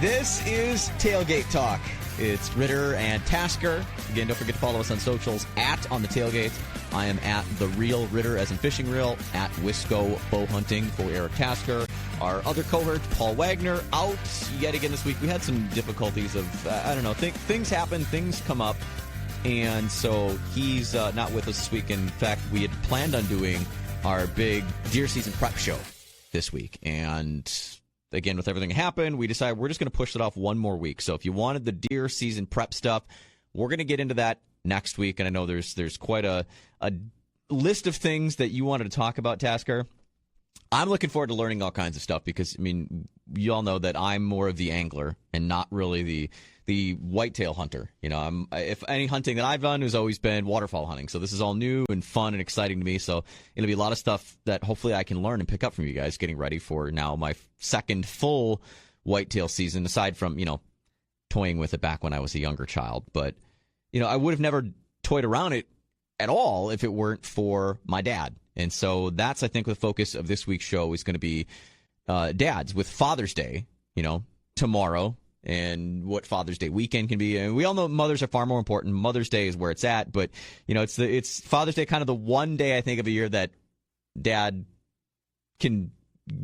This is Tailgate Talk. It's Ritter and Tasker. Again, don't forget to follow us on socials at On The Tailgate. I am at The Real Ritter, as in fishing reel, at Wisco Bow Hunting for Eric Tasker. Our other cohort, Paul Wagner, out yet again this week. We had some difficulties of, things happen, things come up. And so he's not with us this week. In fact, we had planned on doing our big deer season prep show this week. And again, with everything that happened, we decided we're just going to push it off one more week. So if you wanted the deer season prep stuff, we're going to get into that next week. And I know there's quite a list of things that you wanted to talk about, Tasker. I'm looking forward to learning all kinds of stuff because, I mean, you all know that I'm more of the angler and not really the whitetail hunter. You know, if any hunting that I've done has always been waterfowl hunting. So this is all new and fun and exciting to me. So it'll be a lot of stuff that hopefully I can learn and pick up from you guys getting ready for now my second full whitetail season, aside from, toying with it back when I was a younger child. But, I would have never toyed around it at all if it weren't for my dad. And so that's, I think, the focus of this week's show is going to be dads with Father's Day, tomorrow, and what Father's Day weekend can be. And we all know mothers are far more important. Mother's Day is where it's at. But, it's Father's Day, kind of the one day, I think, of a year that dad can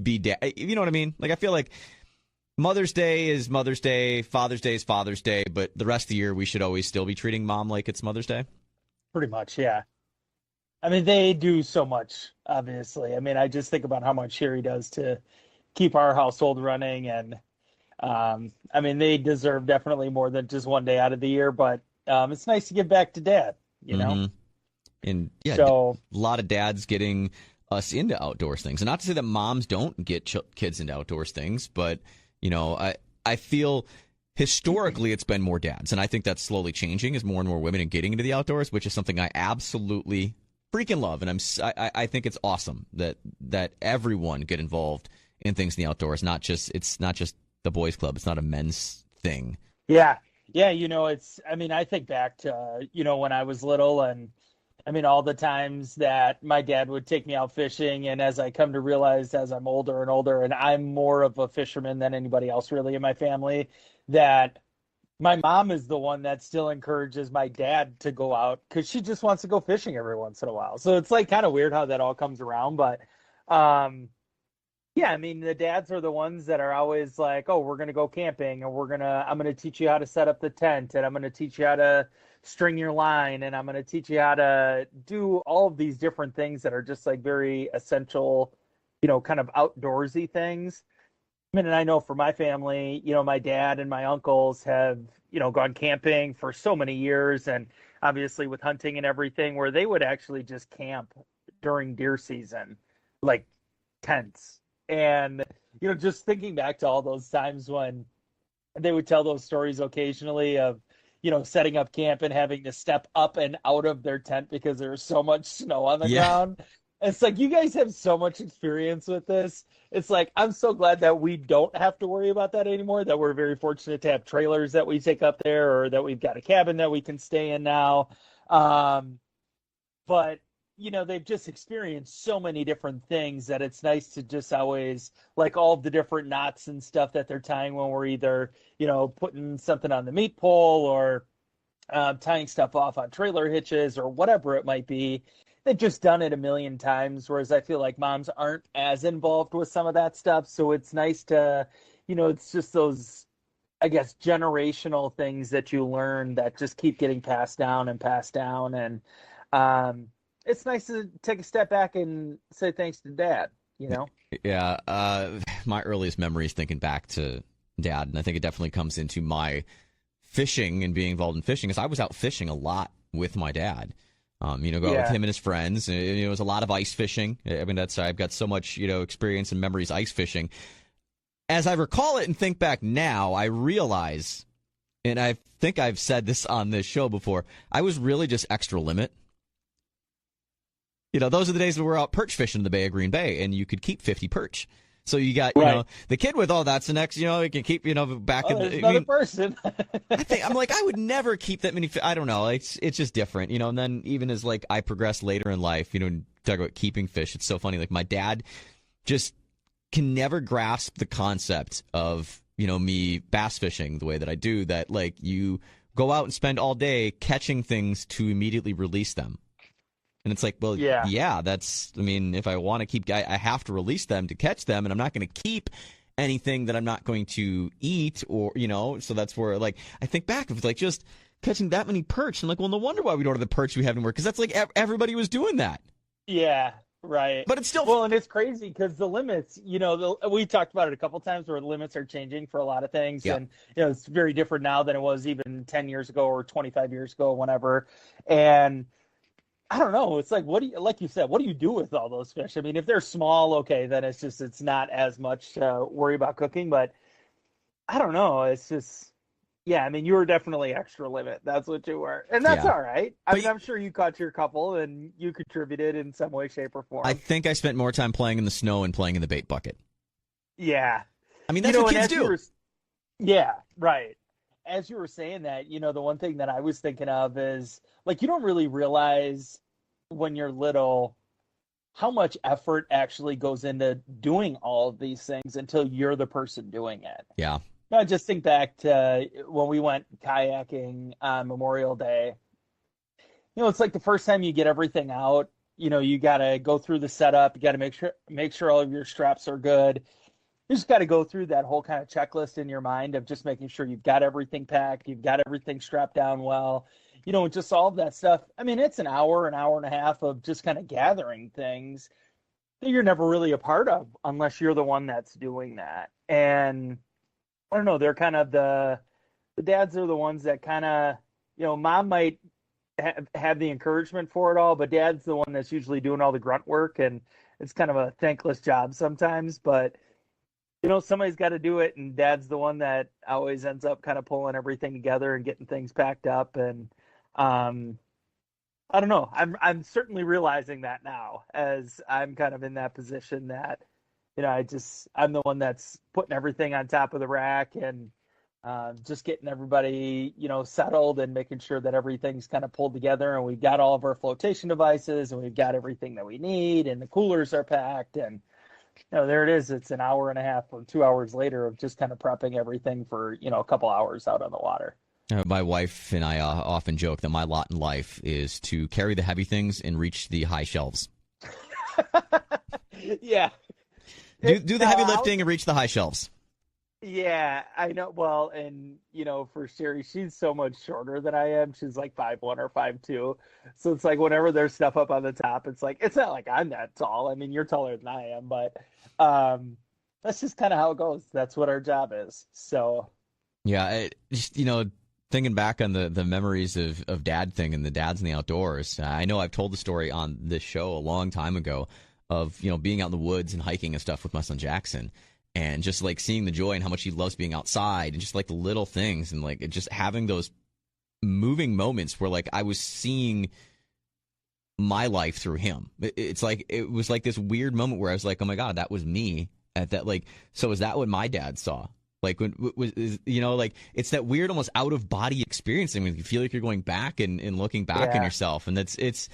be dad. You know what I mean? Like, I feel like Mother's Day is Mother's Day, Father's Day is Father's Day, but the rest of the year we should always still be treating mom like it's Mother's Day. Pretty much, yeah. I mean, they do so much, obviously. I mean, I just think about how much Sherry does to keep our household running. And, I mean, they deserve definitely more than just one day out of the year. But it's nice to give back to Dad, Mm-hmm. And, yeah, so, a lot of dads getting us into outdoors things. And not to say that moms don't get kids into outdoors things, but, I feel historically it's been more dads. And I think that's slowly changing as more and more women are getting into the outdoors, which is something I absolutely freaking love. And I think it's awesome that everyone get involved in things in the outdoors. It's not just the boys club. It's not a men's thing. Yeah. I think back to, when I was little, and I mean, all the times that my dad would take me out fishing. And as I come to realize as I'm older and older, and I'm more of a fisherman than anybody else really in my family, that my mom is the one that still encourages my dad to go out because she just wants to go fishing every once in a while. So it's like kind of weird how that all comes around. But yeah, I mean, the dads are the ones that are always like, oh, we're going to go camping, and I'm going to teach you how to set up the tent, and I'm going to teach you how to string your line, and I'm going to teach you how to do all of these different things that are just like very essential, kind of outdoorsy things. I mean, and I know for my family, my dad and my uncles have, gone camping for so many years, and obviously with hunting and everything, where they would actually just camp during deer season, like tents. And, just thinking back to all those times when they would tell those stories occasionally of, setting up camp and having to step up and out of their tent because there was so much snow on the ground. It's like, you guys have so much experience with this. It's like, I'm so glad that we don't have to worry about that anymore, that we're very fortunate to have trailers that we take up there, or that we've got a cabin that we can stay in now. But, they've just experienced so many different things that it's nice to just always, like, all the different knots and stuff that they're tying when we're either, putting something on the meat pole or tying stuff off on trailer hitches or whatever it might be. They've just done it a million times, whereas I feel like moms aren't as involved with some of that stuff. So it's nice to, it's just those, I guess, generational things that you learn that just keep getting passed down. And it's nice to take a step back and say thanks to Dad, Yeah. My earliest memories thinking back to Dad, and I think it definitely comes into my fishing and being involved in fishing, because I was out fishing a lot with my dad. Go out with him and his friends. It was a lot of ice fishing. I mean, I've got so much, experience and memories ice fishing. As I recall it and think back now, I realize, and I think I've said this on this show before, I was really just extra limit. Those are the days when we're out perch fishing in the Bay of Green Bay, and you could keep 50 perch. So you got, the kid with, that's the next, you can keep, back in the another person. I would never keep that many. I don't know. It's just different, and then even as I progress later in life, talk about keeping fish. It's so funny. Like, my dad just can never grasp the concept of, me bass fishing the way that I do, that like you go out and spend all day catching things to immediately release them. And it's like, well, yeah, that's, I mean, if I want to keep, I have to release them to catch them, and I'm not going to keep anything that I'm not going to eat, or, so that's where, like, I think back of, like, just catching that many perch. And, like, well, no wonder why we don't have the perch we have anymore, because that's, like, everybody was doing that. Yeah, right. But it's still... Well, and it's crazy, because the limits, we talked about it a couple times, where the limits are changing for a lot of things. Yeah. And, it's very different now than it was even 10 years ago or 25 years ago, whenever. And I don't know. It's like, like you said, what do you do with all those fish? I mean, if they're small, okay, then it's not as much to worry about cooking. But I don't know. It's just, yeah, I mean, you were definitely extra limit. That's what you were. And that's all right. I mean, I'm sure you caught your couple and you contributed in some way, shape, or form. I think I spent more time playing in the snow and playing in the bait bucket. Yeah. I mean, that's what kids do. Yeah, right. As you were saying that, the one thing that I was thinking of is, like, you don't really realize when you're little how much effort actually goes into doing all of these things until you're the person doing it. Yeah. I just think back to when we went kayaking on Memorial Day. It's like the first time you get everything out, you got to go through the setup. You got to make sure all of your straps are good. You just got to go through that whole kind of checklist in your mind of just making sure you've got everything packed, you've got everything strapped down well, just all of that stuff. I mean, it's an hour and a half of just kind of gathering things that you're never really a part of unless you're the one that's doing that. And I don't know, they're kind of the dads are the ones that kind of, mom might have the encouragement for it all, but dad's the one that's usually doing all the grunt work, and it's kind of a thankless job sometimes, but somebody's got to do it, and dad's the one that always ends up kind of pulling everything together and getting things packed up. And I don't know. I'm certainly realizing that now, as I'm kind of in that position that, I'm the one that's putting everything on top of the rack, and just getting everybody, settled and making sure that everything's kind of pulled together, and we've got all of our flotation devices, and we've got everything that we need, and the coolers are packed, and there it is. It's an hour and a half or 2 hours later of just kind of prepping everything for, a couple hours out on the water. My wife and I often joke that my lot in life is to carry the heavy things and reach the high shelves. Yeah. Do the heavy lifting and reach the high shelves. Yeah, I know. Well, and, for Sherry, she's so much shorter than I am. She's like 5'1" or 5'2". So it's like whenever there's stuff up on the top, it's like, it's not like I'm that tall. I mean, you're taller than I am, but that's just kind of how it goes. That's what our job is. So. Yeah, just, thinking back on the memories of dad thing and the dads in the outdoors. I know I've told the story on this show a long time ago of, being out in the woods and hiking and stuff with my son Jackson. And just like seeing the joy and how much he loves being outside, and just like the little things, and like just having those moving moments where like I was seeing my life through him. It's like, it was like this weird moment where I was like, oh my God, that was me at that. Like, so is that what my dad saw? Like, when was, like, it's that weird, almost out of body experience. I mean, you feel like you're going back and looking back on yourself. And it's,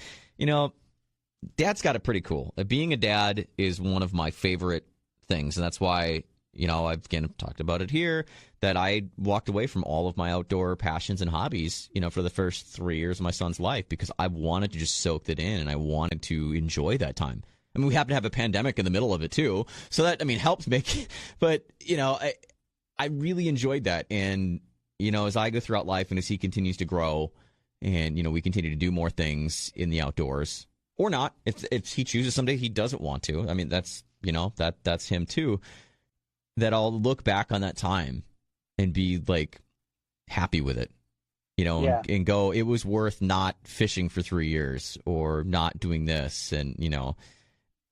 dad's got it pretty cool. Being a dad is one of my favorite things, and that's why I've again talked about it here, that I walked away from all of my outdoor passions and hobbies for the first 3 years of my son's life, because I wanted to just soak it in and I wanted to enjoy that time. I mean, we happen to have a pandemic in the middle of it too, so that, I mean, helped make it, but I really enjoyed that. And as I go throughout life and as he continues to grow, and we continue to do more things in the outdoors, or not, if he chooses someday he doesn't want to, I mean, that's that's him too, that I'll look back on that time and be like happy with it, and go, it was worth not fishing for 3 years or not doing this. And,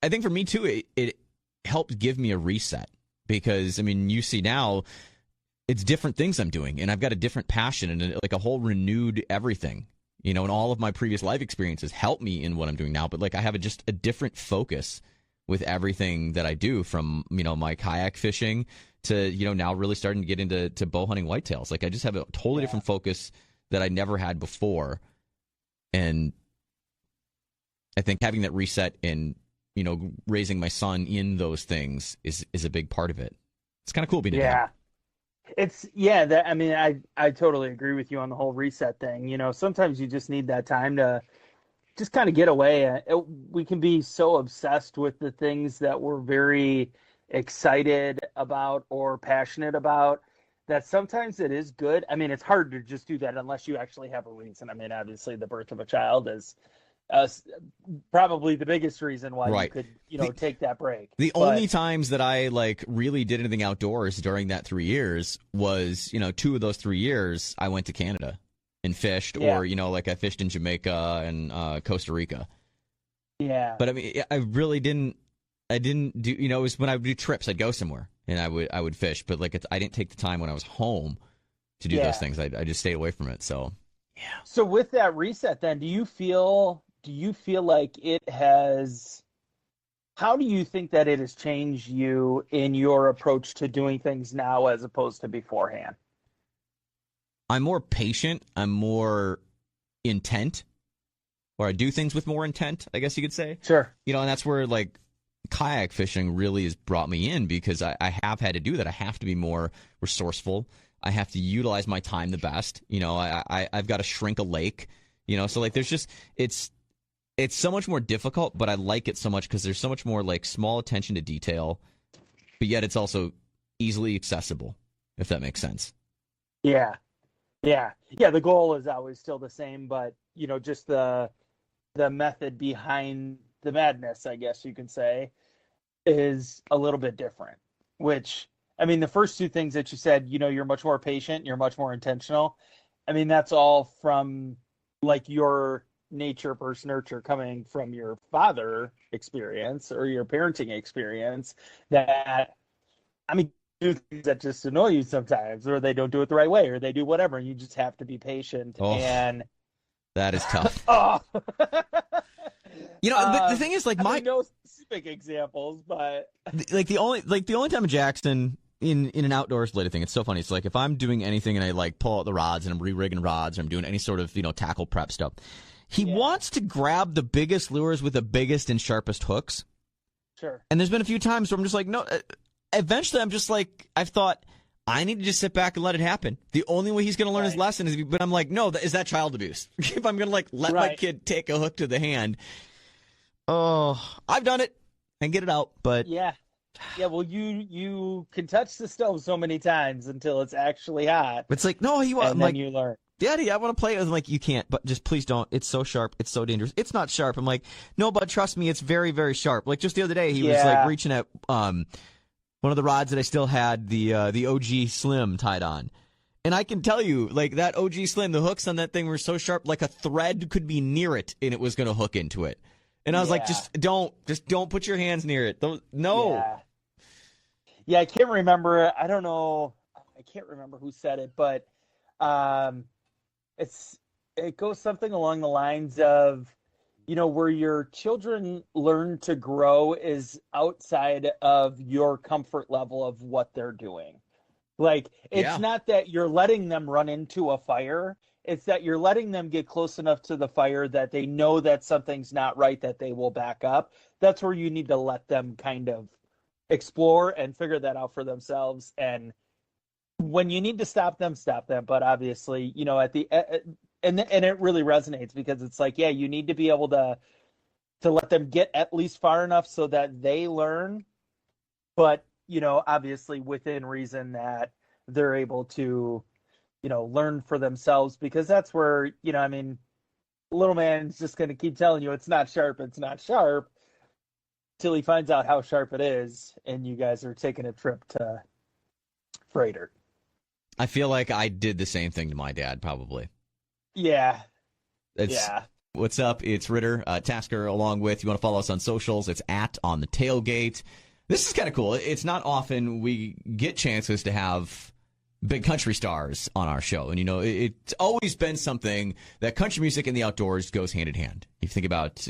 I think for me too, it helped give me a reset, because, I mean, you see now it's different things I'm doing, and I've got a different passion and like a whole renewed everything, and all of my previous life experiences help me in what I'm doing now. But like, I have just a different focus with everything that I do, from, my kayak fishing to, now really starting to get into bow hunting whitetails. Like, I just have a totally different focus that I never had before. And I think having that reset and, raising my son in those things is a big part of it. It's kind of cool being a dad. I mean, I totally agree with you on the whole reset thing. Sometimes you just need that time to just kind of get away. We can be so obsessed with the things that we're very excited about or passionate about that sometimes it is good. I mean, it's hard to just do that unless you actually have a reason. I mean, obviously, the birth of a child is uh, probably the biggest reason why you Right. could, The, take that break. the But only times that I like really did anything outdoors during that 3 years was, 2 of those 3 years I went to Canada and fished, yeah, or, like I fished in Jamaica and Costa Rica. yeah, But I mean, I really didn't. I didn't do. It was when I would do trips. I'd go somewhere and I would fish. But like, I didn't take the time when I was home to do those yeah. things. I just stayed away from it. So yeah. So with that reset, then, do you feel like it has? How do you think that it has changed you in your approach to doing things now as opposed to beforehand? I'm more patient. I'm more intent, or I do things with more intent, I guess you could say. Sure. And that's where like kayak fishing really has brought me in, because I have had to do that. I have to be more resourceful. I have to utilize my time the best. I've got to shrink a lake. So like there's just it's so much more difficult, but I like it so much because there's so much more like small attention to detail, but yet it's also easily accessible, if that makes sense. Yeah. Yeah. Yeah. The goal is always still the same, but just the method behind the madness, I guess you can say, is a little bit different. Which, I mean, the first two things that you said, you're much more patient, you're much more intentional. I mean, that's all from like your nature versus nurture coming from your father experience or your parenting experience that, I mean, do things that just annoy you sometimes, or they don't do it the right way, or they do whatever, and you just have to be patient. Oh, And that is tough. oh, But the thing is, like I mean, no specific examples, but the only time in Jackson in an outdoors related thing, it's so funny. It's like if I'm doing anything and I like pull out the rods and I'm re-rigging rods or I'm doing any sort of tackle prep stuff, he wants to grab the biggest lures with the biggest and sharpest hooks. sure, And there's been a few times where I'm just like, no. Eventually, I'm just like, I've thought I need to just sit back and let it happen. The only way he's going to learn his lesson is, but I'm like, no, is that child abuse? If I'm going to like let my kid take a hook to the hand, oh, I've done it and get it out, but yeah. Well, you can touch the stove so many times until it's actually hot, it's like, no, and then like, you learn. Daddy, I want to play it. I'm like, you can't, but just please don't. It's so sharp. It's so dangerous. It's not sharp. I'm like, no, but trust me, it's very, very sharp. Like just the other day, he was like reaching at one of the rods that I still had the OG Slim tied on. And I can tell you, like that OG Slim, the hooks on that thing were so sharp, like a thread could be near it and it was going to hook into it. And I was like, just don't put your hands near it. No. Yeah, I can't remember. I don't know. I can't remember who said it, but it goes something along the lines of, where your children learn to grow is outside of your comfort level of what they're doing. Like, it's not that you're letting them run into a fire. It's that you're letting them get close enough to the fire that they know that something's not right, that they will back up. That's where you need to let them kind of explore and figure that out for themselves. And when you need to stop them, stop them. But obviously, at the and it really resonates because it's like, yeah, you need to be able to let them get at least far enough so that they learn, but obviously within reason that they're able to learn for themselves, because that's where I mean, little man's just going to keep telling you it's not sharp till he finds out how sharp it is, and you guys are taking a trip to Freighter. I feel like I did the same thing to my dad, probably. Yeah. What's up? It's Ritter, Tasker, along with, you want to follow us on socials, it's @on the tailgate. This is kind of cool. It's not often we get chances to have big country stars on our show. And, it's always been something that country music and the outdoors goes hand in hand. If you think about,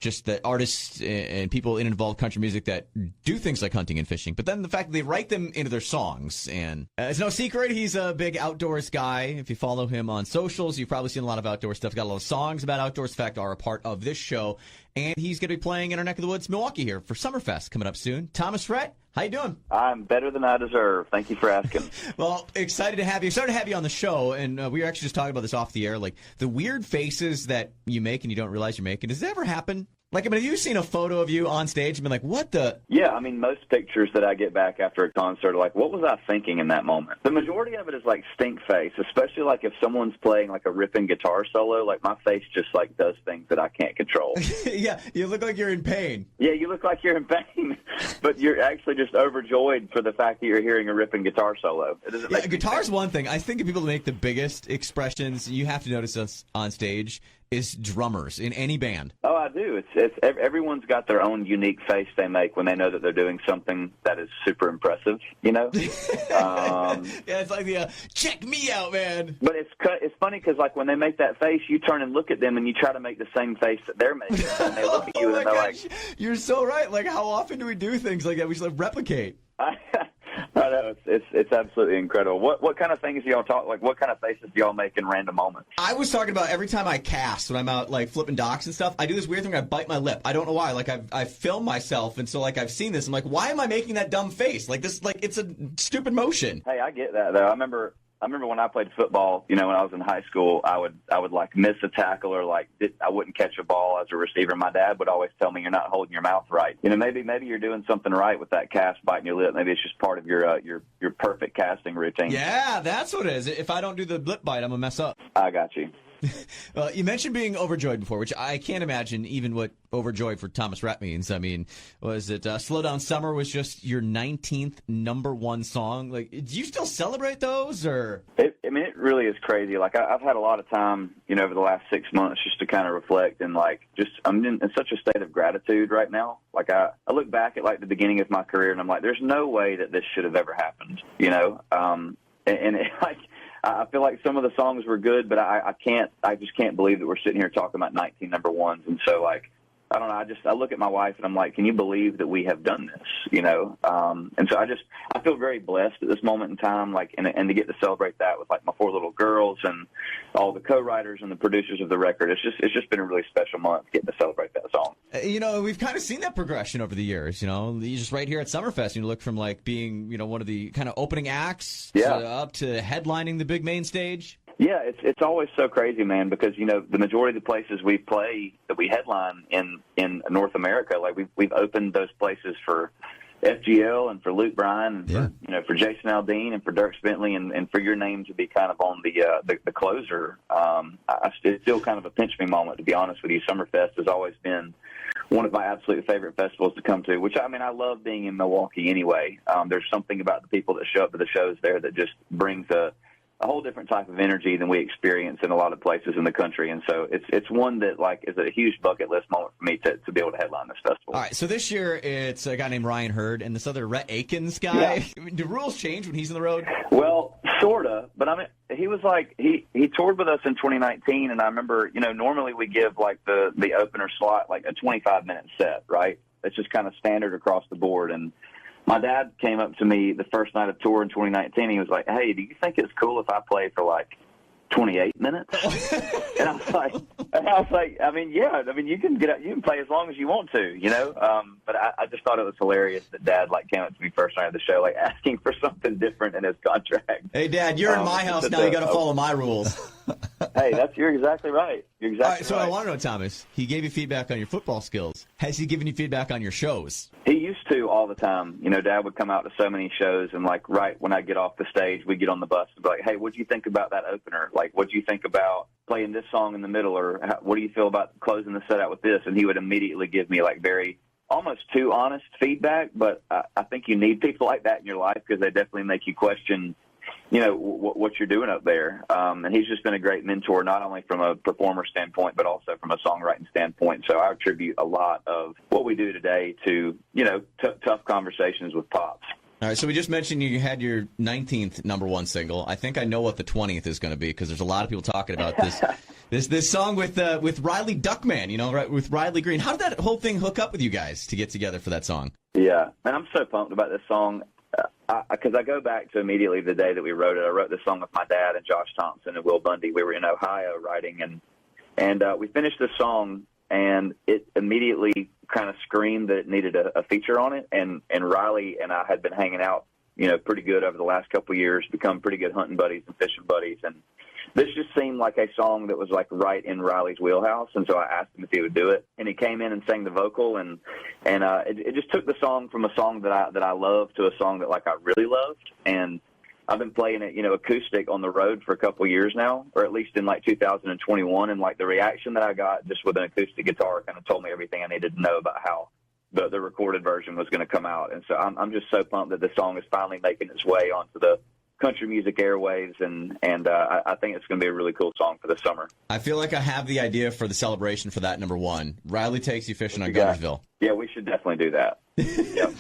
just the artists and people in involved country music that do things like hunting and fishing, but then the fact that they write them into their songs. And it's no secret, he's a big outdoors guy. If you follow him on socials, you've probably seen a lot of outdoor stuff. Got a lot of songs about outdoors. In fact, are a part of this show. and he's going to be playing in our neck of the woods, Milwaukee, here for Summerfest coming up soon. Thomas Rhett, how you doing? I'm better than I deserve. Thank you for asking. Well, excited to have you. Excited to have you on the show, and we were actually just talking about this off the air, like the weird faces that you make and you don't realize you're making. Does that ever happen? Like, I mean, have you seen a photo of you on stage and been like, what the? Yeah, I mean, most pictures that I get back after a concert are like, what was I thinking in that moment? The majority of it is like stink face, especially like if someone's playing like a ripping guitar solo, like my face just like does things that I can't control. Yeah, you look like you're in pain. Yeah, you look like you're in pain, but you're actually just overjoyed for the fact that you're hearing a ripping guitar solo. It doesn't make guitar's one thing. I think the people that make the biggest expressions, you have to notice us on stage, is drummers in any band. Oh, I do. It's everyone's got their own unique face they make when they know that they're doing something that is super impressive, you know? Yeah, it's like the check me out, man. But it's funny because like when they make that face, you turn and look at them and you try to make the same face that they're making. And they look at you and they're like, "You're so right." Like, how often do we do things like that? We should like, replicate. I know, it's absolutely incredible. What kind of things do y'all talk, like what kind of faces do y'all make in random moments? I was talking about every time I cast, when I'm out like flipping docs and stuff, I do this weird thing where I bite my lip. I don't know why. Like I've filmed myself, and so like I've seen this. I'm like, why am I making that dumb face? Like this, like it's a stupid motion. Hey, I get that though. I remember when I played football, you know, when I was in high school, I would like miss a tackle or like I wouldn't catch a ball as a receiver. My dad would always tell me, you're not holding your mouth right. You know, maybe you're doing something right with that cast biting your lip. Maybe it's just part of your perfect casting routine. Yeah, that's what it is. If I don't do the lip bite, I'm gonna mess up. I got you. You mentioned being overjoyed before, which I can't imagine even what overjoyed for Thomas Rhett means. I mean, was it Slow Down Summer was just your 19th #1 song? Like, do you still celebrate those? Or it really is crazy. Like, I've had a lot of time, you know, over the last 6 months just to kind of reflect and, like, just I'm in such a state of gratitude right now. Like, I look back at, like, the beginning of my career, and I'm like, there's no way that this should have ever happened, you know? Like, I feel like some of the songs were good, but I just can't believe that we're sitting here talking about 19 #1s. And so, like, I don't know. I look at my wife and I'm like, can you believe that we have done this? You know? And so I feel very blessed at this moment in time, like, and to get to celebrate that with like my 4 little girls and all the co-writers and the producers of the record. It's just been a really special month getting to celebrate that song. You know, we've kind of seen that progression over the years, you know, you just right here at Summerfest, you look from like being, you know, one of the kind of opening acts up to headlining the big main stage. Yeah, it's always so crazy, man, because, you know, the majority of the places we play that we headline in North America, like we've opened those places for FGL and for Luke Bryan and for, you know, for Jason Aldean and for Dierks Bentley and for your name to be kind of on the closer. It's still kind of a pinch me moment, to be honest with you. Summerfest has always been one of my absolute favorite festivals to come to, which, I mean, I love being in Milwaukee anyway. There's something about the people that show up to the shows there that just brings a whole different type of energy than we experience in a lot of places in the country. And so it's one that, like, is a huge bucket list moment for me to be able to headline this festival. All right, so this year it's a guy named Ryan Hurd and this other Rhett Akins guy. Yeah. I mean, do rules change when he's on the road? Well, sort of. But, I mean, he was like, he toured with us in 2019, and I remember, you know, normally we give, like, the opener slot, like, a 25-minute set, right? It's just kind of standard across the board. And my dad came up to me the first night of tour in 2019. He was like, hey, do you think it's cool if I play for like 28 minutes? And I was like, I mean, yeah, I mean, you can play as long as you want to, you know? But I just thought it was hilarious that Dad, like, came up to me first night of the show, like, asking for something different in his contract. Hey, Dad, you're in my house now. You got to follow my rules. Hey, you're exactly right. You're exactly All right, so right. I want to know, Thomas, he gave you feedback on your football skills. Has he given you feedback on your shows? He used to all the time. You know, Dad would come out to so many shows, and, like, right when I get off the stage, we'd get on the bus and be like, hey, what'd you think about that opener? Like, what'd you think about playing this song in the middle, or what do you feel about closing the set out with this? And he would immediately give me, like, very almost too honest feedback, but I think you need people like that in your life because they definitely make you question, you know, what you're doing up there. And he's just been a great mentor, not only from a performer standpoint, but also from a songwriting standpoint. So I attribute a lot of what we do today to, you know, tough conversations with Pops. All right, so we just mentioned you had your 19th #1 single. I think I know what the 20th is going to be because there's a lot of people talking about this song with Riley Duckman, you know, with Riley Green. How did that whole thing hook up with you guys to get together for that song? Yeah, and I'm so pumped about this song because I go back to immediately the day that we wrote it. I wrote this song with my dad and Josh Thompson and Will Bundy. We were in Ohio writing, and we finished this song and it immediately kind of screamed that it needed a feature on it. And Riley and I had been hanging out, pretty good over the last couple of years, become pretty good hunting buddies and fishing buddies. And this just seemed like a song that was like right in Riley's wheelhouse. And so I asked him if he would do it, and he came in and sang the vocal, and it just took the song from a song that I love to a song that like I really loved. And I've been playing it, acoustic on the road for a couple of years now, or at least in like 2021. And like the reaction that I got just with an acoustic guitar kind of told me everything I needed to know about how the recorded version was going to come out. And so I'm just so pumped that the song is finally making its way onto the country music airwaves, and I think it's going to be a really cool song for the summer. I feel like I have the idea for the celebration for that number one. Riley Takes You Fishing on Guntersville. Yeah, we should definitely do that. Yep.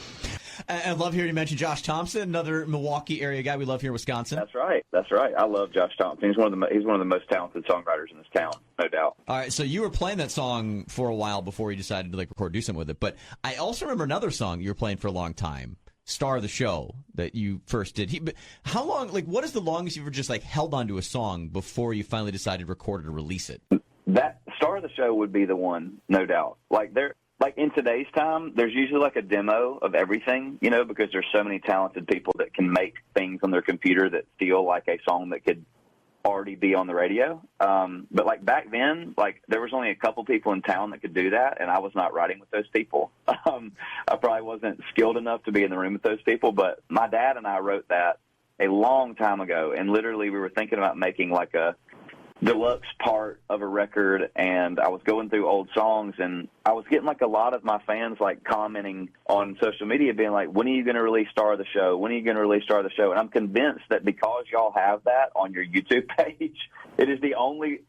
I love hearing you mention Josh Thompson, another Milwaukee area guy we love here in Wisconsin. That's right. I love Josh Thompson. He's one of the most talented songwriters in this town, no doubt. All right, so you were playing that song for a while before you decided to do something with it. But I also remember another song you were playing for a long time, Star of the Show, that you first did. How long? What is the longest you've ever just held onto a song before you finally decided to record it or release it? That Star of the Show would be the one, no doubt. In today's time, there's usually a demo of everything, because there's so many talented people that can make things on their computer that feel like a song that could already be on the radio. But back then, there was only a couple people in town that could do that, and I was not writing with those people. I probably wasn't skilled enough to be in the room with those people, but my dad and I wrote that a long time ago, and literally we were thinking about making a deluxe part of a record, and I was going through old songs, and I was getting a lot of my fans commenting on social media being like, when are you going to release Star of the Show? When are you going to release Star of the Show? And I'm convinced that because y'all have that on your YouTube page, it is the only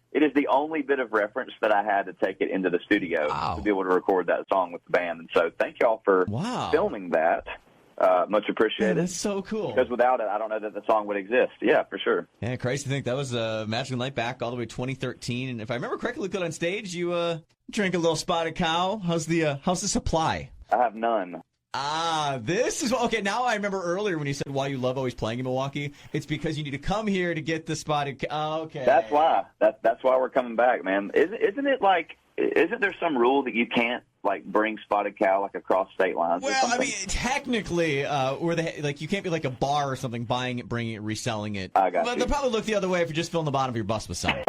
bit of reference that I had to take it into the studio to be able to record that song with the band. And so thank y'all for filming that. Much appreciated. Yeah, that's so cool. Because without it, I don't know that the song would exist. Yeah, for sure. Yeah, crazy to think that was a Magical Night back all the way to 2013. And if I remember correctly, Good on stage, you drank a little Spotted Cow. How's the supply? I have none. This is okay. Now I remember earlier when you said why you love always playing in Milwaukee. It's because you need to come here to get the Spotted Cow. Okay, that's why. That's why we're coming back, man. Isn't it isn't there some rule that you can't bring Spotted Cow across state lines? Well, I mean, technically, where you can't be a bar or something, buying it, bringing it, reselling it. I got but you. They'll probably look the other way if you're just filling the bottom of your bus with something.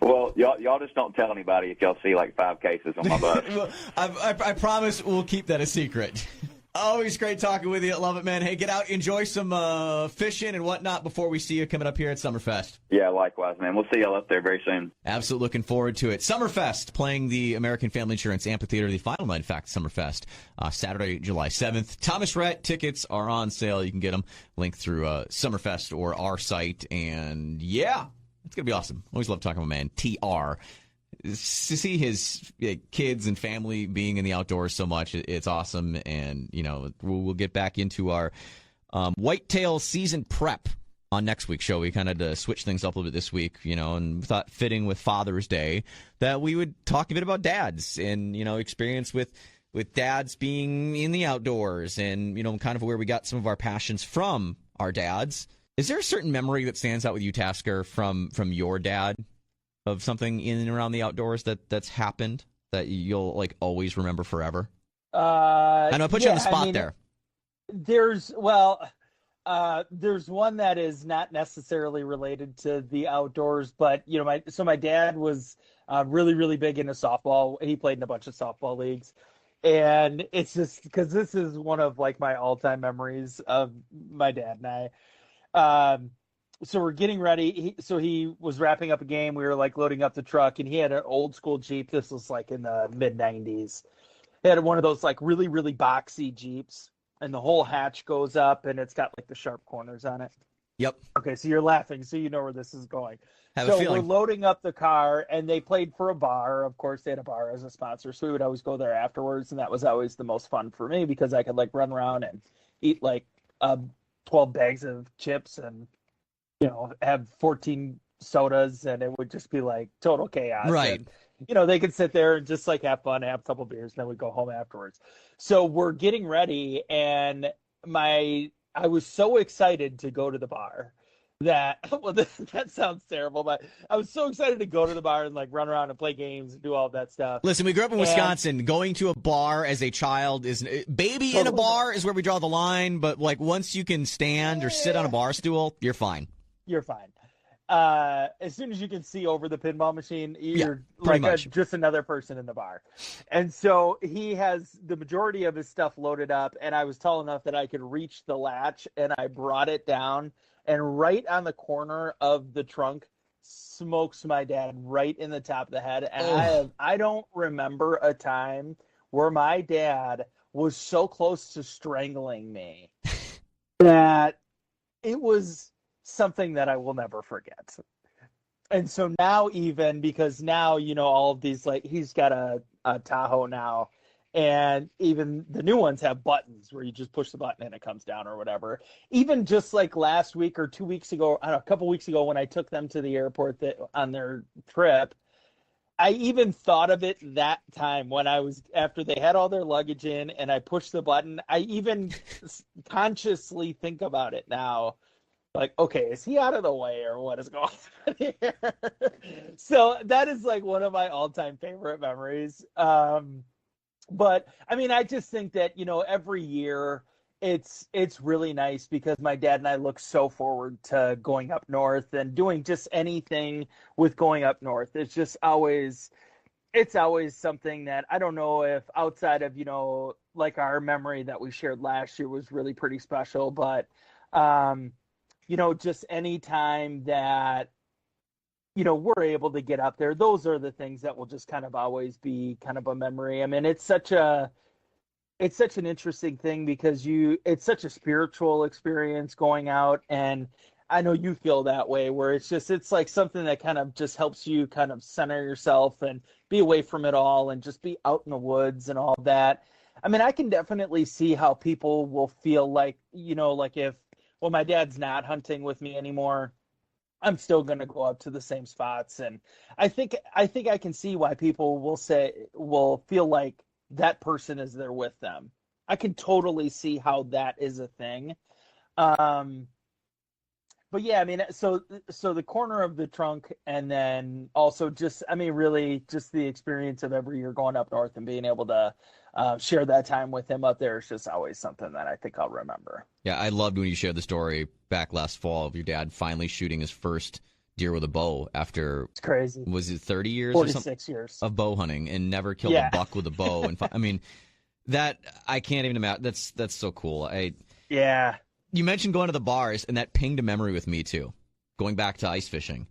Well, y'all just don't tell anybody if y'all see 5 cases on my bus. Well, I promise we'll keep that a secret. Always great talking with you. Love it, man. Hey, get out, enjoy some fishing and whatnot before we see you coming up here at Summerfest. Yeah, likewise, man. We'll see y'all up there very soon. Absolutely looking forward to it. Summerfest, playing the American Family Insurance Amphitheater, the final night, in fact, Summerfest, Saturday, July 7th. Thomas Rhett tickets are on sale. You can get them linked through Summerfest or our site. And, yeah, it's going to be awesome. Always love talking about my man, TR. To see his kids and family being in the outdoors so much, it's awesome. And, we'll get back into our whitetail season prep on next week's show. We kind of switch things up a little bit this week, and we thought fitting with Father's Day that we would talk a bit about dads and, experience with dads being in the outdoors and, kind of where we got some of our passions from our dads. Is there a certain memory that stands out with you, Tasker, from your dad? Of something in and around the outdoors that's happened that you'll always remember forever? I know I put you on the spot there. There's one that is not necessarily related to the outdoors, but my dad was really, really big into softball. He played in a bunch of softball leagues, and it's just because this is one of my all-time memories of my dad and I. So we're getting ready. He was wrapping up a game. We were loading up the truck, and he had an old school Jeep. This was in the mid 90s. He had one of those really, really boxy Jeeps, and the whole hatch goes up, and it's got the sharp corners on it. Yep. Okay, so you're laughing, so you know where this is going. Have a feeling. We're loading up the car, and they played for a bar. Of course, they had a bar as a sponsor, so we would always go there afterwards, and that was always the most fun for me because I could run around and eat 12 bags of chips and have 14 sodas, and it would just be total chaos. Right. And, they could sit there and just have fun, have a couple beers, and then we'd go home afterwards. So we're getting ready, and I was so excited to go to the bar That sounds terrible, but I was so excited to go to the bar and like run around and play games and do all that stuff. Listen, we grew up in Wisconsin. Going to a bar as a child is baby in a bar is where we draw the line. But like once you can stand or sit on a bar stool, you're fine. You're fine. As soon as you can see over the pinball machine, you're just another person in the bar. And so he has the majority of his stuff loaded up, and I was tall enough that I could reach the latch, and I brought it down. And right on the corner of the trunk smokes my dad right in the top of the head. And I don't remember a time where my dad was so close to strangling me that it was something that I will never forget. And so now, even because now, all of these, like, he's got a Tahoe now, and even the new ones have buttons where you just push the button and it comes down or whatever. Even just like last week or 2 weeks ago, a couple weeks ago, when I took them to the airport on their trip, I even thought of it that time when after they had all their luggage in and I pushed the button, I even consciously think about it now. Like, okay, is he out of the way or what is going on here? So that is like one of my all-time favorite memories. But I mean, I just think that, every year it's really nice because my dad and I look so forward to going up north and doing just anything with going up north. It's always something that I don't know if outside of, like our memory that we shared last year was really pretty special, but, just any time that, we're able to get up there, those are the things that will just kind of always be kind of a memory. I mean, it's such an interesting thing because it's such a spiritual experience going out. And I know you feel that way, where it's like something that kind of just helps you kind of center yourself and be away from it all and just be out in the woods and all that. I mean, I can definitely see how people will feel like, like if, well, my dad's not hunting with me anymore, I'm still going to go up to the same spots. And I think I can see why people will feel like that person is there with them. I can totally see how that is a thing. But yeah, I mean, so the corner of the trunk, and then also just, I mean, really just the experience of every year going up north and being able to share that time with him up there is just always something that I think I'll remember. Yeah, I loved when you shared the story back last fall of your dad finally shooting his first deer with a bow after, it's crazy. Was it 30 years 46 or something? years Of bow hunting and never killed a buck with a bow. And I mean, that I can't even imagine. That's so cool. Yeah. You mentioned going to the bars, and that pinged a memory with me too. Going back to ice fishing,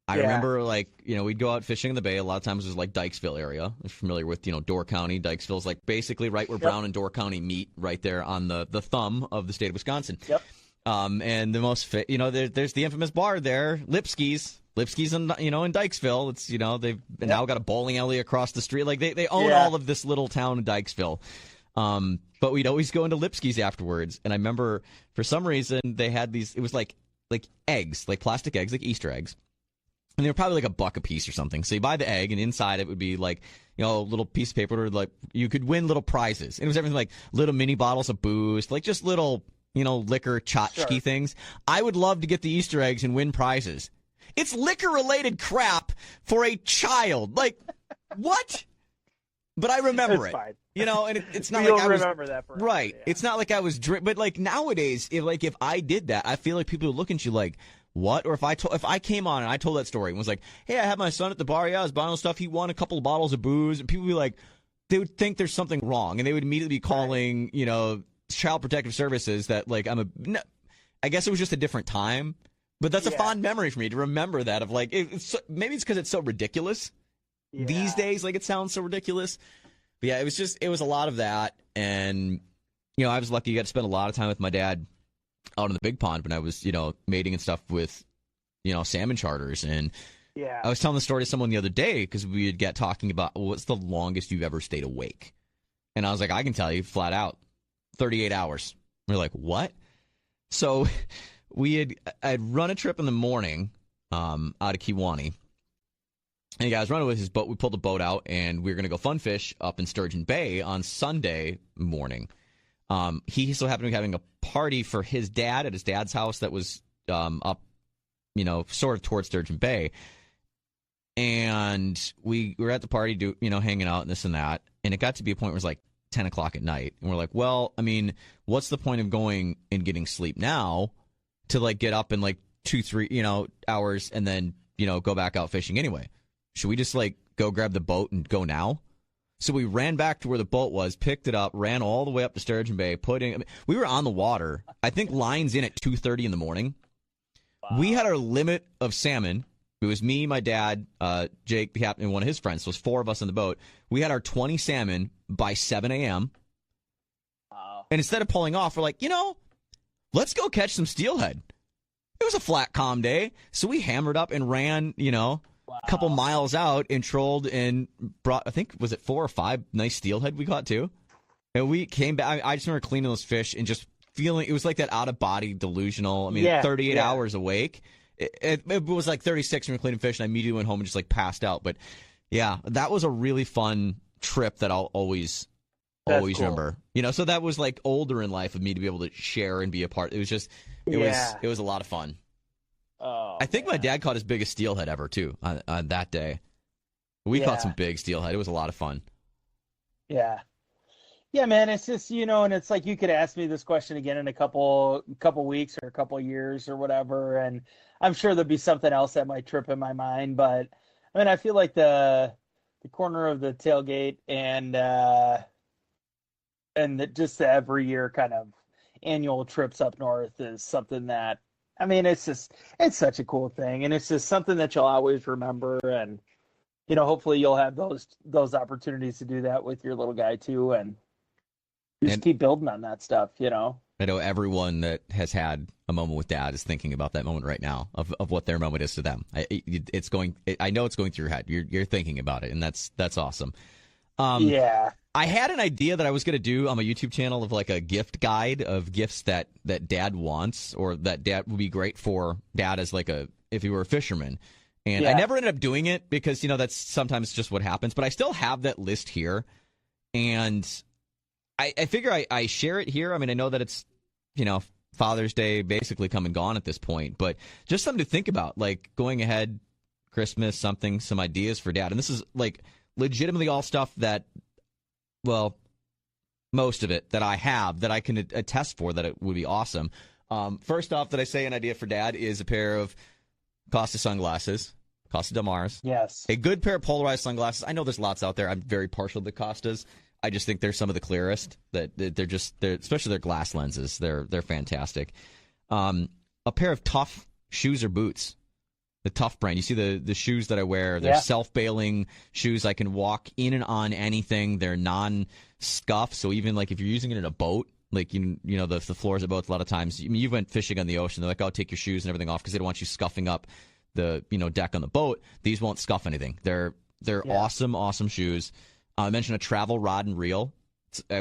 I remember we'd go out fishing in the bay. A lot of times it was like Dykesville area. I'm familiar with Door County. Dykesville's like basically right where Brown and Door County meet, right there on the thumb of the state of Wisconsin. Yep. And the most there's the infamous bar there, Lipsky's in Dykesville. It's they've now got a bowling alley across the street. Like they own all of this little town in Dykesville. But we'd always go into Lipsky's afterwards. And I remember for some reason they had these, it was like eggs, like plastic eggs, like Easter eggs. And they were probably like $1 a piece or something. So you buy the egg, and inside it would be like, a little piece of paper, or like you could win little prizes. And it was everything like little mini bottles of booze, like just little, liquor tchotchke things. I would love to get the Easter eggs and win prizes. It's liquor-related crap for a child. Like, what? But I remember it. Fine. And it's not like I was remember that forever, right. Yeah. It's not like I was but like nowadays, if I did that, I feel like people would look at you like, what? Or if I came on and I told that story and was like, hey, I had my son at the bar, I was buying all stuff, he won a couple of bottles of booze, and people would be like, they would think there's something wrong, and they would immediately be calling, Child Protective Services that like I guess it was just a different time, but that's a fond memory for me to remember that of like maybe it's because it's so ridiculous these days, like it sounds so ridiculous. But yeah, it was a lot of that. And, I was lucky. I got to spend a lot of time with my dad out in the big pond when I was, mating and stuff with, salmon charters. And I was telling the story to someone the other day because we had got talking about what's the longest you've ever stayed awake. And I was like, I can tell you flat out, 38 hours. And we're like, what? So I'd run a trip in the morning out of Kewanee. And the guy was running with his boat. We pulled the boat out, and we were going to go fun fish up in Sturgeon Bay on Sunday morning. He so happened to be having a party for his dad at his dad's house that was up sort of towards Sturgeon Bay. And we were at the party, hanging out and this and that. And it got to be a point where it was like 10 o'clock at night. And we're like, well, I mean, what's the point of going and getting sleep now to like get up in like 2-3, hours and then, go back out fishing anyway? Should we just like go grab the boat and go now? So we ran back to where the boat was, picked it up, ran all the way up to Sturgeon Bay, we were on the water. I think lines in at 2:30 in the morning. Wow. We had our limit of salmon. It was me, my dad, Jake, the captain, and one of his friends. So it was 4 of us on the boat. We had our 20 salmon by 7 a.m. Wow. And instead of pulling off, we're like, let's go catch some steelhead. It was a flat, calm day. So we hammered up and ran, a couple miles out and trolled and brought, I think, was it 4 or 5 nice steelhead we caught too? And we came back. I just remember cleaning those fish and just feeling, it was like that out-of-body delusional. 38 hours awake. It was like 36 when we were cleaning fish, and I immediately went home and just like passed out. But yeah, that was a really fun trip that I'll always cool. remember. So that was like older in life of me to be able to share and be a part. It was just, it was a lot of fun. Oh, I think my dad caught his biggest steelhead ever too on that day. We caught some big steelhead. It was a lot of fun. Yeah. Yeah, man, it's just, and it's like you could ask me this question again in a couple weeks or a couple years or whatever, and I'm sure there'll be something else that might trip in my mind. But I mean, I feel like the corner of the tailgate and just the every year kind of annual trips up north is something that, I mean, it's such a cool thing, and it's just something that you'll always remember, and hopefully you'll have those opportunities to do that with your little guy too, and just keep building on that stuff, I know everyone that has had a moment with dad is thinking about that moment right now of what their moment is to them. I know it's going through your head. You're thinking about it, and that's awesome. Yeah. I had an idea that I was going to do on my YouTube channel of like a gift guide of gifts that dad wants, or that dad would be great for dad as like if he were a fisherman. And I never ended up doing it because, that's sometimes just what happens. But I still have that list here. And I figure I share it here. I mean, I know that it's, Father's Day basically come and gone at this point. But just something to think about, like going ahead, Christmas, some ideas for dad. And this is like legitimately all stuff that, well, most of it that I have that I can attest for that it would be awesome. First off, that I say an idea for dad is a pair of Costa sunglasses, Costa Del Mar's. Yes. A good pair of polarized sunglasses. I know there's lots out there. I'm very partial to the Costas. I just think they're some of the clearest. They're especially their glass lenses. They're fantastic. A pair of Tough shoes or boots. The Tough brand. You see the shoes that I wear. They're self-bailing shoes. I can walk in and on anything. They're non-scuff. So even like if you're using it in a boat, like the floors of boats a lot of times. I mean, you went fishing on the ocean. They're like, "Oh, take your shoes and everything off," because they don't want you scuffing up the deck on the boat. These won't scuff anything. They're awesome shoes. I mentioned a travel rod and reel.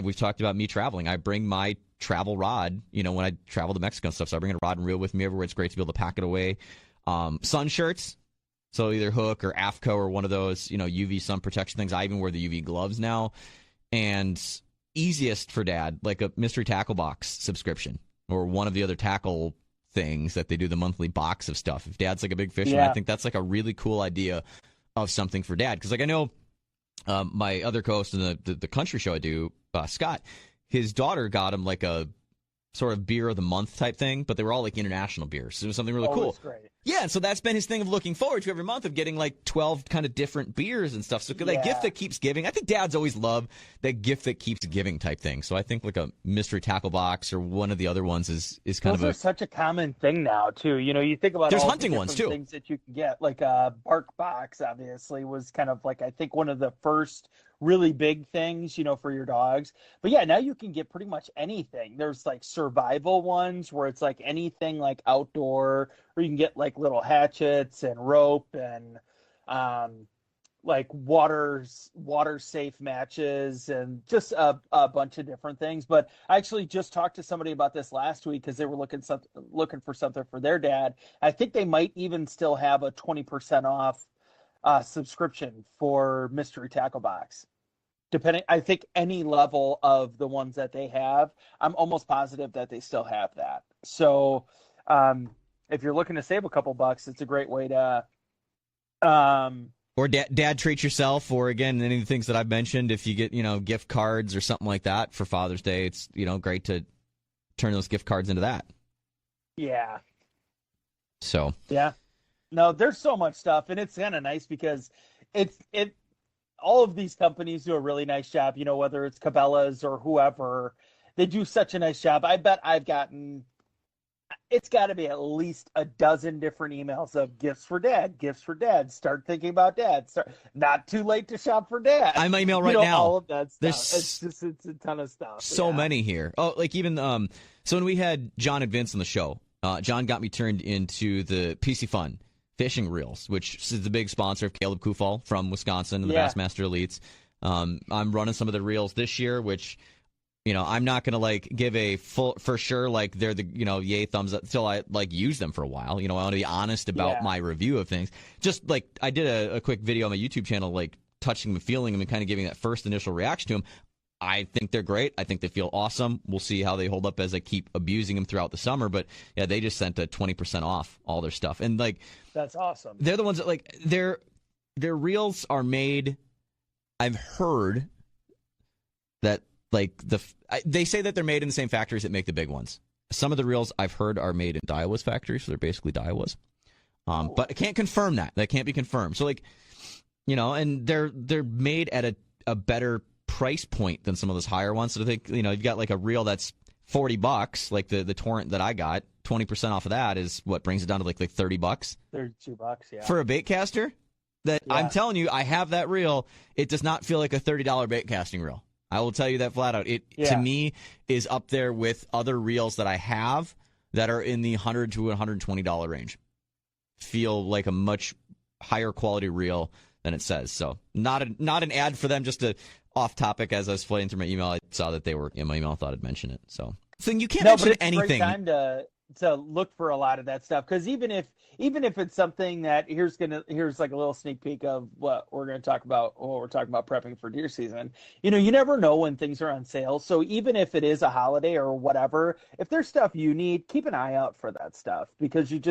We've talked about me traveling. I bring my travel rod. When I travel to Mexico and stuff, so I bring a rod and reel with me everywhere. It's great to be able to pack it away. Sun shirts. So either Hook or AFCO or one of those, UV sun protection things. I even wear the UV gloves now. And easiest for dad, like a mystery tackle box subscription or one of the other tackle things that they do, the monthly box of stuff. If dad's like a big fisherman, I think that's like a really cool idea of something for dad. Because like I know my other co-host in the country show I do, Scott, his daughter got him like a sort of beer of the month type thing, but they were all like international beers. So it was something really cool. That's great. Yeah, and so that's been his thing of looking forward to every month of getting like 12 kind of different beers and stuff. So that gift that keeps giving. I think dads always love that gift that keeps giving type thing. So I think like a mystery tackle box or one of the other ones is kind Those are such a common thing now too. You think about there's all hunting the ones too. Things that you can get, like a bark box, obviously was kind of like I think one of the first really big things, for your dogs. But yeah, now you can get pretty much anything. There's like survival ones where it's like anything like outdoor, or you can get like little hatchets and rope and like water safe matches and just a bunch of different things. But I actually just talked to somebody about this last week because they were looking for something for their dad. I think they might even still have a 20% off subscription for Mystery Tackle Box. Depending, I think any level of the ones that they have, I'm almost positive that they still have that. So, if you're looking to save a couple bucks, it's a great way to. Or dad treat yourself, or again, any of the things that I've mentioned. If you get gift cards or something like that for Father's Day, it's great to turn those gift cards into that. Yeah. So. Yeah. No, there's so much stuff, and it's kind of nice because all of these companies do a really nice job. Whether it's Cabela's or whoever, they do such a nice job. I bet I've gotten. It's got to be at least a dozen different emails of gifts for dad, start thinking about dad, not too late to shop for dad. I'm email right now. All of that stuff. There's it's a ton of stuff. So many here. Oh, like even so when we had John and Vince on the show, John got me turned into the PC Fun fishing reels, which is the big sponsor of Caleb Kufal from Wisconsin and the Bassmaster Elites. I'm running some of the reels this year, which I'm not going to give a full for sure they're the yay thumbs up until I use them for a while. I want to be honest about my review of things. Just I did a quick video on my YouTube channel touching them, feeling them, and kind of giving that first initial reaction to them. I think they're great. I think they feel awesome. We'll see how they hold up as I keep abusing them throughout the summer. But yeah, they just sent a 20% off all their stuff, and that's awesome. They're the ones that their reels are made. I've heard that. They say that they're made in the same factories that make the big ones. Some of the reels I've heard are made in Daiwa's factories, so they're basically Daiwa's. But I can't confirm that. That can't be confirmed. So and they're made at a better price point than some of those higher ones. So I think you've got a reel that's $40, like the Torrent that I got. 20% off of that is what brings it down to like $30. $32, yeah. For a bait caster. I'm telling you, I have that reel. It does not feel like a $30 bait casting reel. I will tell you that flat out. It to me is up there with other reels that I have that are in the $100 to $120 range. Feel like a much higher quality reel than it says. So not an ad for them. Just off topic. As I was flying through my email, I saw that they were in my email. I thought I'd mention it. So you can't mention anything. It's a great time to look for a lot of that stuff, because even if it's something that here's like a little sneak peek of what we're going to talk about when we're talking about prepping for deer season. You never know when things are on sale. So even if it is a holiday or whatever, if there's stuff you need, keep an eye out for that stuff, because you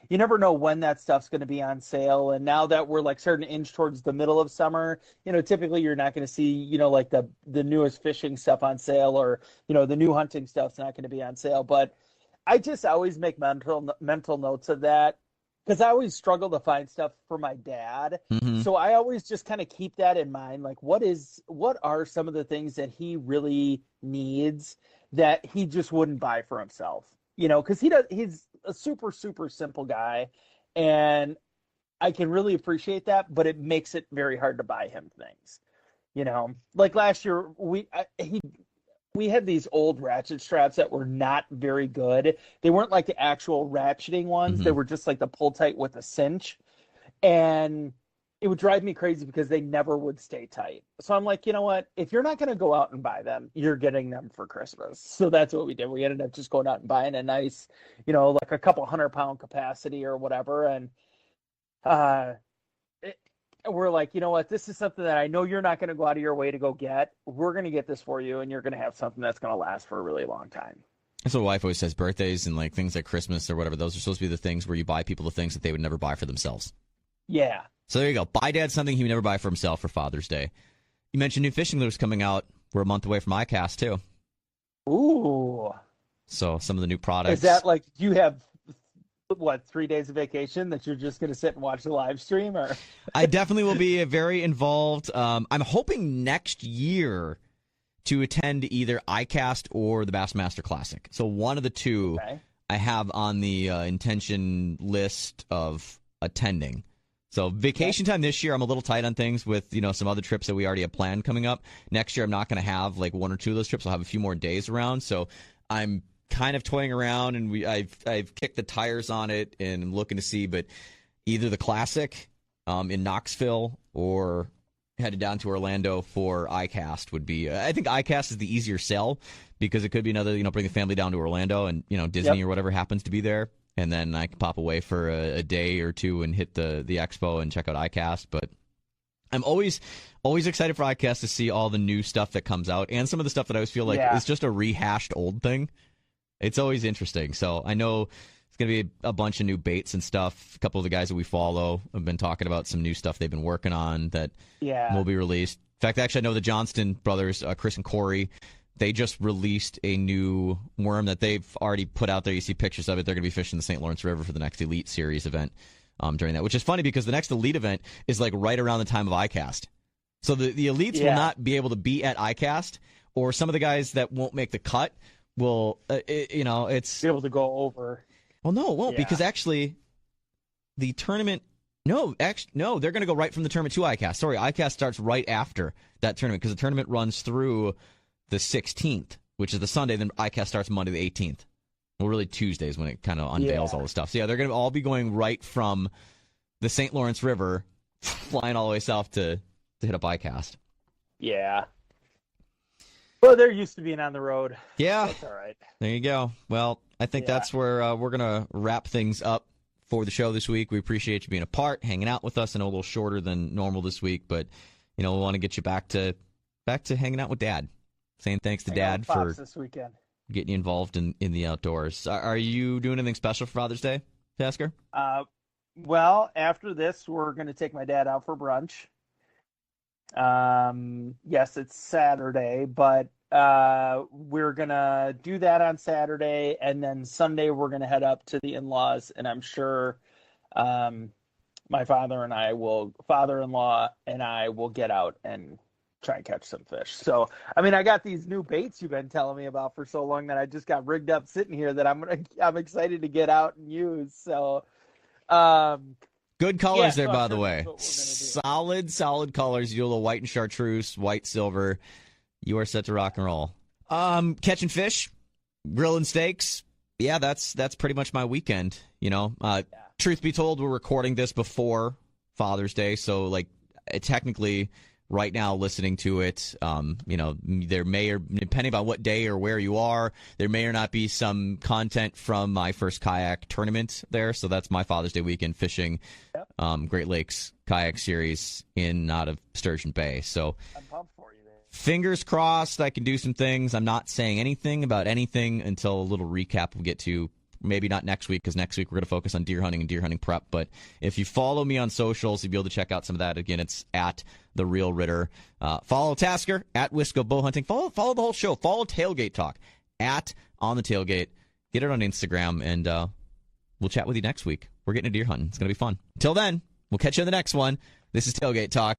never know when that stuff's going to be on sale. And now that we're starting to inch towards the middle of summer, typically you're not going to see the newest fishing stuff on sale, or the new hunting stuff's not going to be on sale. But I just always make mental notes of that, because I always struggle to find stuff for my dad. Mm-hmm. So I always just kind of keep that in mind. What are some of the things that he really needs that he just wouldn't buy for himself? Because he's a super, super simple guy, and I can really appreciate that, but it makes it very hard to buy him things. Like last year, we had these old ratchet straps that were not very good. They weren't like the actual ratcheting ones. Mm-hmm. They were just like the pull tight with a cinch. And it would drive me crazy because they never would stay tight. So I'm like, you know what? If you're not going to go out and buy them, you're getting them for Christmas. So that's what we did. We ended up just going out and buying a nice, like a couple 100-pound capacity or whatever. And we're like, you know what? This is something that I know you're not going to go out of your way to go get. We're going to get this for you, and you're going to have something that's going to last for a really long time. That's what my wife always says. Birthdays and things like Christmas or whatever, those are supposed to be the things where you buy people the things that they would never buy for themselves. Yeah. So there you go. Buy Dad something he would never buy for himself for Father's Day. You mentioned new fishing lures coming out. We're a month away from ICAST, too. Ooh. So some of the new products. Is that do you have 3 days of vacation that you're just going to sit and watch the live stream? Or I definitely will be very involved. I'm hoping next year to attend either ICAST or the Bassmaster Classic. So one of the two I have on the intention list of attending. So vacation time this year, I'm a little tight on things with, some other trips that we already have planned coming up. Next year, I'm not going to have one or two of those trips. I'll have a few more days around. So I'm kind of toying around, and I've kicked the tires on it and I'm looking to see, but either the Classic in Knoxville or headed down to Orlando for ICAST would be. I think ICAST is the easier sell because it could be another, bring the family down to Orlando and Disney or whatever happens to be there, and then I can pop away for a day or two and hit the expo and check out ICAST. But I'm always excited for ICAST to see all the new stuff that comes out, and some of the stuff that I always feel like is just a rehashed old thing. It's always interesting. So I know It's going to be a bunch of new baits and stuff. A couple of the guys that we follow have been talking about some new stuff they've been working on that will be released. In fact, actually, I know the Johnston brothers, Chris and Corey, they just released a new worm that they've already put out there. You see pictures of it. They're going to be fishing the St. Lawrence River for the next Elite Series event during that, which is funny because the next Elite event is like right around the time of ICAST. So the Elites will not be able to be at ICAST, or some of the guys that won't make the cut will, it's... Be able to go over. Well, no, it won't, because actually the tournament... No, they're going to go right from the tournament to ICAST. Sorry, ICAST starts right after that tournament because the tournament runs through the 16th, which is the Sunday, then ICAST starts Monday the 18th. Well, really Tuesdays when it kind of unveils all the stuff. So, they're going to all be going right from the St. Lawrence River, flying all the way south to hit up ICAST. Yeah. Well, they're used to being on the road. Yeah. That's all right. There you go. Well, I think that's where we're going to wrap things up for the show this week. We appreciate you being a part, hanging out with us. I know a little shorter than normal this week, but, we want to get you back to hanging out with Dad. Saying thanks to Dad for this weekend. Getting you involved in the outdoors. Are you doing anything special for Father's Day, Tasker? Well, after this, we're going to take my dad out for brunch. Yes, it's Saturday, but we're going to do that on Saturday, and then Sunday we're going to head up to the in-laws, and I'm sure my father-in-law and I will get out and try and catch some fish. So, I got these new baits you've been telling me about for so long that I just got rigged up sitting here that I'm excited to get out and use. So, good colors there, by the way. Solid colors. You do a little white and chartreuse, white, silver. You are set to rock and roll. Catching fish, grilling steaks. Yeah, that's pretty much my weekend. Truth be told, we're recording this before Father's Day, so technically, right now listening to it, there may or depending on what day or where you are, there may or not be some content from my first kayak tournament there. So that's my Father's Day weekend fishing, Great Lakes kayak series in and out of Sturgeon Bay. So I'm pumped for you there. Fingers crossed I can do some things. I'm not saying anything about anything until a little recap we'll get to. Maybe not next week, because next week we're going to focus on deer hunting and deer hunting prep. But if you follow me on socials, you'll be able to check out some of that. Again, it's at The Real Ritter. Follow Tasker, at Wisco Bow Hunting. Follow the whole show. Follow Tailgate Talk, at On the Tailgate. Get it on Instagram, and we'll chat with you next week. We're getting a deer hunting. It's going to be fun. Until then, we'll catch you in the next one. This is Tailgate Talk.